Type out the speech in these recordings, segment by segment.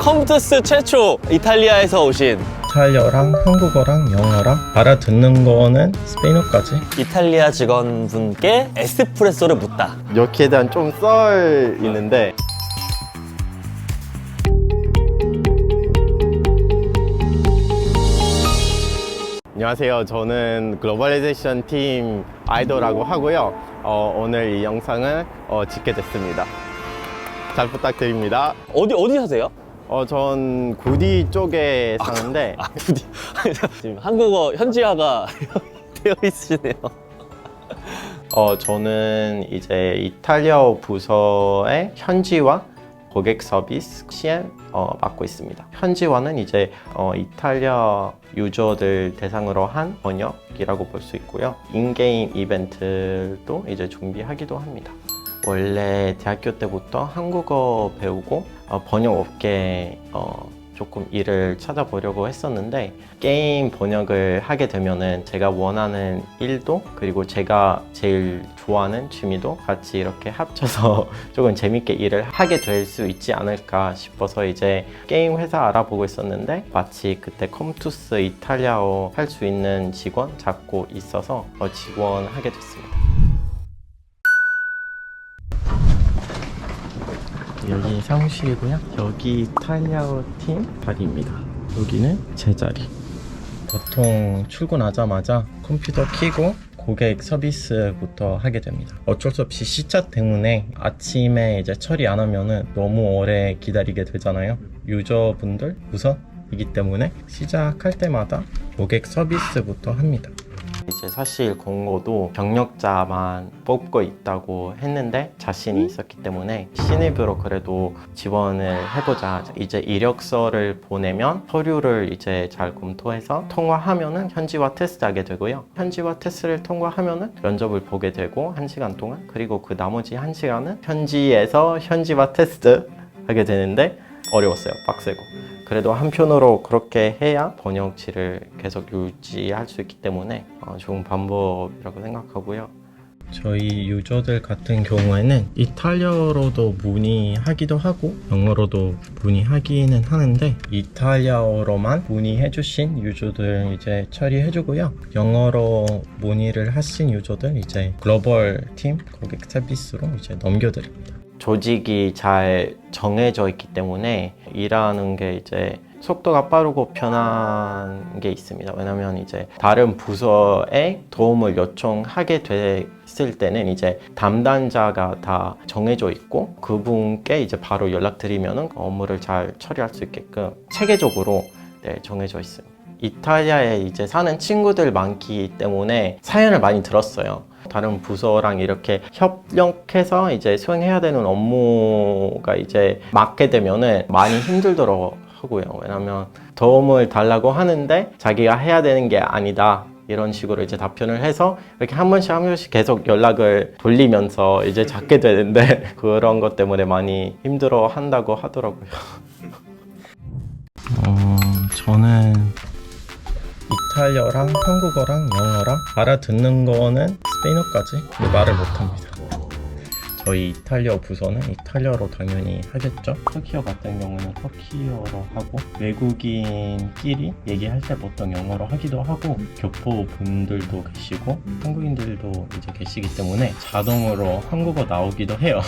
컴투스 최초 이탈리아에서 오신 이탈리아랑 한국어랑 영어랑 알아듣는 거는 스페인어까지. 이탈리아 직원분께 에스프레소를 묻다. 여기에 대한 좀 썰 있는데, 안녕하세요. 저는 글로벌리제이션 팀 아이돌라고 하고요. 오늘 이 영상을 찍게 됐습니다. 잘 부탁드립니다. 어디 사세요? 전 구디 쪽에 사는데, 부디 지금 한국어 현지화가 되어 있으시네요. 저는 이제 이탈리아 부서의 현지화 고객 서비스 CM 맡고 있습니다. 현지화는 이제 이탈리아 유저들 대상으로 한 번역이라고 볼 수 있고요. 인게임 이벤트도 이제 준비하기도 합니다. 원래 대학교 때부터 한국어 배우고 번역 업계에 조금 일을 찾아보려고 했었는데, 게임 번역을 하게 되면은 제가 원하는 일도 그리고 제가 제일 좋아하는 취미도 같이 이렇게 합쳐서 조금 재밌게 일을 하게 될 수 있지 않을까 싶어서 이제 게임 회사 알아보고 있었는데, 마치 그때 컴투스 이탈리아어 할 수 있는 직원 잡고 있어서 지원하게 됐습니다. 여기 사무실이고요. 여기 이탈리아어 팀 자리입니다. 여기는 제 자리. 보통 출근하자마자 컴퓨터 켜고 고객 서비스부터 하게 됩니다. 어쩔 수 없이 시차 때문에 아침에 이제 처리 안 하면은 너무 오래 기다리게 되잖아요. 유저분들 우선이기 때문에 시작할 때마다 고객 서비스부터 합니다. 이제 사실 공고도 경력자만 뽑고 있다고 했는데 자신이 있었기 때문에 신입으로 그래도 지원을 해보자. 이제 이력서를 보내면 서류를 이제 잘 검토해서 통과하면은 현지화 테스트 하게 되고요. 현지화 테스트를 통과하면은 면접을 보게 되고 1시간 동안, 그리고 그 나머지 1시간은 현지에서 현지화 테스트 하게 되는데 어려웠어요. 빡세고. 그래도 한편으로 그렇게 해야 번역치를 계속 유지할 수 있기 때문에 좋은 방법이라고 생각하고요. 저희 유저들 같은 경우에는 이탈리아어로도 문의하기도 하고 영어로도 문의하기는 하는데, 이탈리아어로만 문의해 주신 유저들 이제 처리해주고요. 영어로 문의를 하신 유저들 이제 글로벌 팀 고객 서비스로 이제 넘겨드립니다. 조직이 잘 정해져 있기 때문에 일하는 게 이제 속도가 빠르고 편한 게 있습니다. 왜냐면 이제 다른 부서에 도움을 요청하게 됐을 때는 이제 담당자가 다 정해져 있고 그분께 이제 바로 연락드리면은 업무를 잘 처리할 수 있게끔 체계적으로 정해져 있습니다. 이탈리아에 이제 사는 친구들 많기 때문에 사연을 많이 들었어요. 다른 부서랑 이렇게 협력해서 이제 수행해야 되는 업무가 이제 맡게 되면은 많이 힘들더라고요. 왜냐면 도움을 달라고 하는데 자기가 해야 되는 게 아니다, 이런 식으로 이제 답변을 해서 이렇게 한 번씩 계속 연락을 돌리면서 이제 잡게 되는데 그런 것 때문에 많이 힘들어 한다고 하더라고요. 저는 이탈리아랑 한국어랑 영어랑 알아듣는 거는 스페인어까지 말을 못합니다. 저희 이탈리아 부서는 이탈리아로 당연히 하겠죠. 터키어 같은 경우는 터키어로 하고, 외국인끼리 얘기할 때 보통 영어로 하기도 하고, 교포 분들도 계시고 한국인들도 이제 계시기 때문에 자동으로 한국어 나오기도 해요.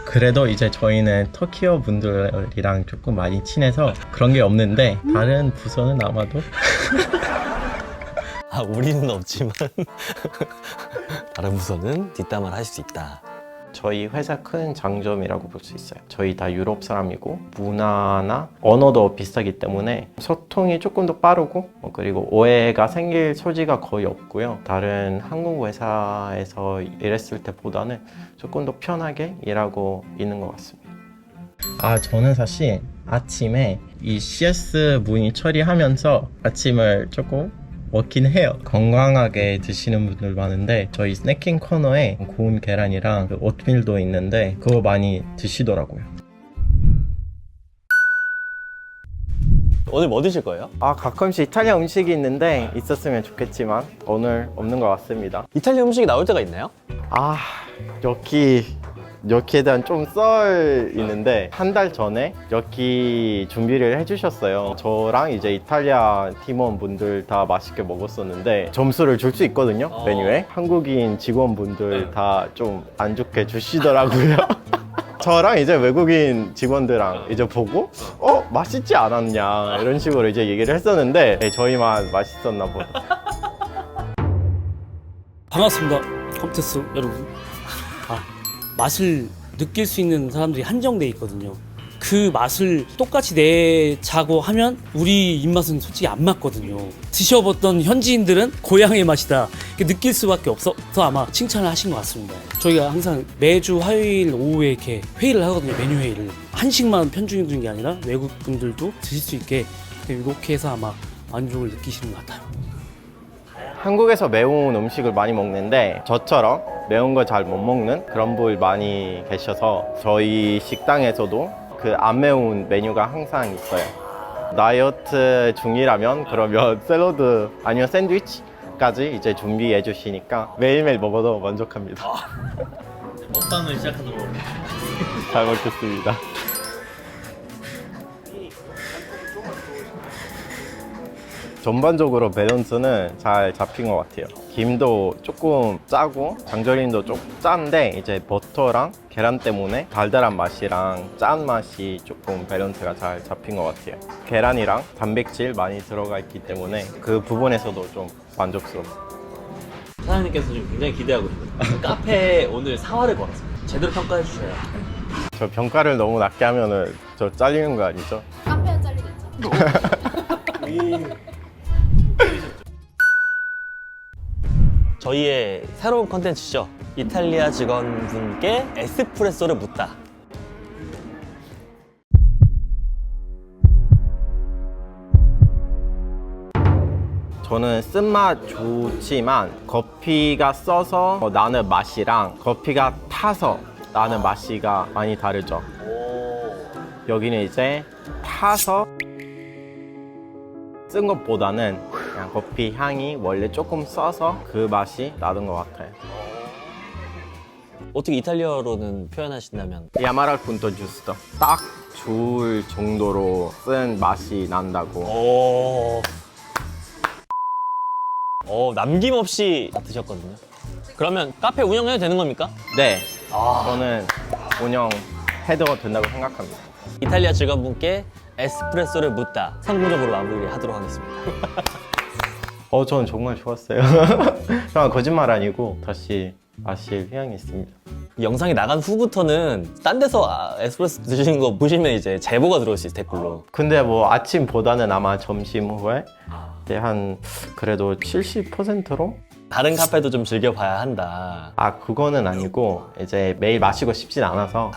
그래도 이제 저희는 터키어 분들이랑 조금 많이 친해서 그런 게 없는데, 다른 부서는 아마도 우리는 없지만 다른 부서는 뒷담화를 할 수 있다. 저희 회사 큰 장점이라고 볼 수 있어요. 저희 다 유럽 사람이고 문화나 언어도 비슷하기 때문에 소통이 조금 더 빠르고, 그리고 오해가 생길 소지가 거의 없고요. 다른 한국 회사에서 일했을 때보다는 조금 더 편하게 일하고 있는 것 같습니다. 저는 사실 아침에 이 CS 문의 처리하면서 아침을 조금 먹긴 해요. 건강하게 드시는 분들 많은데 저희 스낵킹 코너에 구운 계란이랑 그 오트밀도 있는데 그거 많이 드시더라고요. 오늘 뭐 드실 거예요? 가끔씩 이탈리아 음식이 있는데 있었으면 좋겠지만 오늘 없는 것 같습니다. 이탈리아 음식이 나올 때가 있나요? 여기 여기에 대한 좀 썰 있는데 한 달 전에 여기 준비를 해주셨어요. 저랑 이제 이탈리아 팀원분들 다 맛있게 먹었었는데 점수를 줄 수 있거든요, 메뉴에. 한국인 직원분들 다 좀 안 좋게 주시더라고요. 저랑 이제 외국인 직원들랑 이제 보고 맛있지 않았냐 이런 식으로 이제 얘기를 했었는데 네, 저희만 맛있었나 보다. 반갑습니다. 컴퓨터스 여러분. 맛을 느낄 수 있는 사람들이 한정돼 있거든요. 그 맛을 똑같이 내자고 하면 우리 입맛은 솔직히 안 맞거든요. 드셔봤던 현지인들은 고향의 맛이다 이렇게 느낄 수밖에 없어서 아마 칭찬을 하신 것 같습니다. 저희가 항상 매주 화요일 오후에 이렇게 회의를 하거든요. 메뉴 회의를. 한식만 편중해 두는 게 아니라 외국 분들도 드실 수 있게 이렇게 해서 아마 만족을 느끼시는 것 같아요. 한국에서 매운 음식을 많이 먹는데 저처럼 매운 거 잘 못 먹는 그런 분 많이 계셔서 저희 식당에서도 그 안 매운 메뉴가 항상 있어요. 다이어트 중이라면 그러면 샐러드 아니면 샌드위치까지 이제 준비해 주시니까 매일매일 먹어도 만족합니다. 먹방을 시작하도록. 잘 먹겠습니다. 전반적으로 밸런스는 잘 잡힌 것 같아요. 김도 조금 짜고 장조림도 좀 짠데 이제 버터랑 계란 때문에 달달한 맛이랑 짠 맛이 조금 밸런스가 잘 잡힌 것 같아요. 계란이랑 단백질 많이 들어가 있기 때문에 그 부분에서도 좀 만족스럽습니다. 사장님께서 지금 굉장히 기대하고 있는 카페에 오늘 사활을 걸었습니다. 제대로 평가해 주셔야. 저 평가를 너무 낮게 하면은 저 잘리는 거 아니죠? 카페는 잘리겠죠. 저희의 새로운 컨텐츠죠. 이탈리아 직원분께 에스프레소를 묻다. 저는 쓴맛 좋지만 커피가 써서 나는 맛이랑 커피가 타서 나는 맛이가 많이 다르죠. 여기는 이제 타서 쓴 것보다는 그냥 커피 향이 원래 조금 써서 그 맛이 나는 것 같아요. 어떻게 이탈리아어로는 표현하신다면? 야마랄 punto giusto. 딱 좋을 정도로 쓴 맛이 난다고. 남김없이 드셨거든요. 그러면 카페 운영해도 되는 겁니까? 네, 저는 운영해도 된다고 생각합니다. 이탈리아 직원분께 에스프레소를 묻다. 성공적으로 마무리하도록 하겠습니다. 저는 정말 좋았어요. 그냥 거짓말 아니고 다시 마실 의향이 있습니다. 이 영상이 나간 후부터는 딴 데서 에스프레소 드시는 거 보시면 이제 제보가 들어올 수 있어요, 댓글로. 근데 뭐 아침보다는 아마 점심 후에 이제 한 그래도 70%로? 다른 카페도 좀 즐겨봐야 한다. 그거는 아니고 이제 매일 마시고 싶진 않아서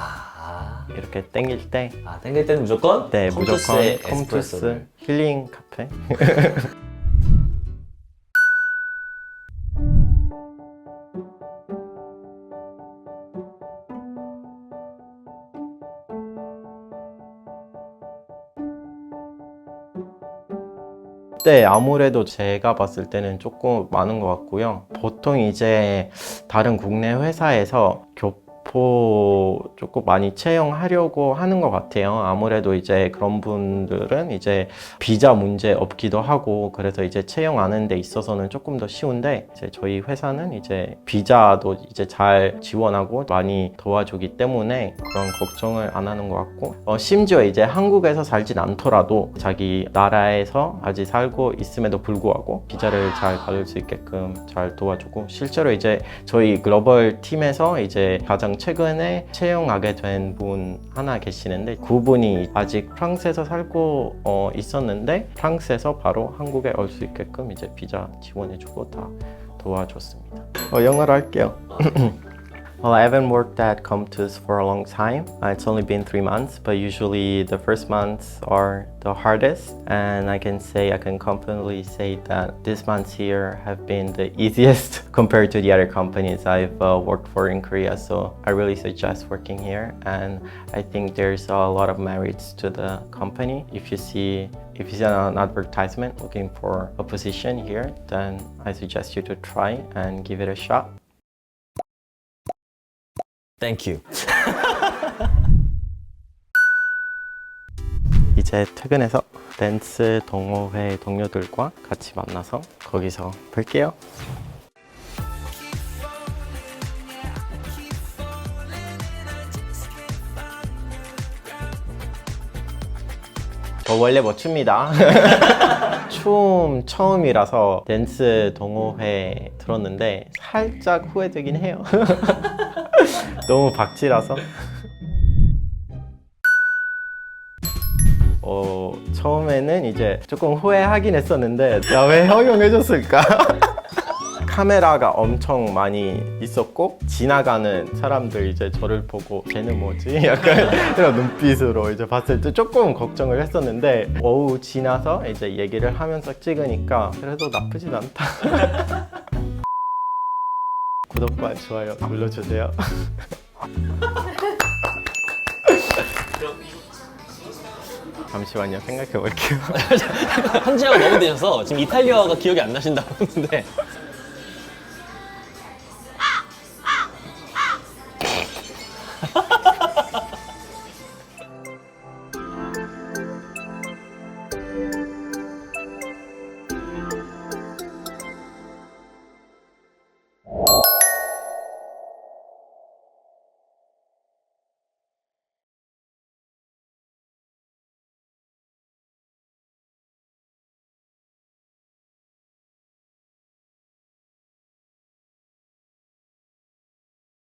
이렇게 땡길 때 땡길 때는 무조건 네, 무조건 컴투스의 컴투스 에스프레소를. 힐링 카페. 네, 아무래도 제가 봤을 때는 조금 많은 것 같고요. 보통 이제 다른 국내 회사에서 교포 조금 많이 채용하려고 하는 것 같아요. 아무래도 이제 그런 분들은 이제 비자 문제 없기도 하고 그래서 이제 채용하는 데 있어서는 조금 더 쉬운데 이제 저희 회사는 이제 비자도 이제 잘 지원하고 많이 도와주기 때문에 그런 걱정을 안 하는 것 같고 심지어 이제 한국에서 살진 않더라도 자기 나라에서 아직 살고 있음에도 불구하고 비자를 잘 받을 수 있게끔 잘 도와주고 실제로 이제 저희 글로벌 팀에서 이제 가장 최근에 채용하게 된 분 하나 계시는데 그분이 아직 프랑스에서 살고 있었는데 프랑스에서 바로 한국에 올 수 있게끔 이제 비자 지원해주고 다 도와줬습니다. 영어로 할게요. Well, I haven't worked at Comtus for a long time. It's only been 3 months, but usually the first months are the hardest. And I can confidently say that these months here have been the easiest compared to the other companies I've worked for in Korea. So I really suggest working here. And I think there's a lot of merits to the company. If you see an advertisement looking for a position here, then I suggest you to try and give it a shot. Thank you. 이제 퇴근해서 댄스 동호회 동료들과 같이 만나서 거기서 뵐게요. 저 원래 못 춥니다. 춤 처음이라서 댄스 동호회 들었는데 살짝 후회되긴 해요. 너무 박지라서. 처음에는 이제 조금 후회하긴 했었는데 나 왜 허용해줬을까? 카메라가 엄청 많이 있었고 지나가는 사람들 이제 저를 보고 쟤는 뭐지? 약간 이런 눈빛으로 이제 봤을 때 조금 걱정을 했었는데 오후 지나서 이제 얘기를 하면서 찍으니까 그래도 나쁘진 않다. 구독과 좋아요 눌러주세요. 잠시만요, 생각해 볼게요. 현지어가 너무 되셔서 지금 이탈리아어가 기억이 안 나신다고 했는데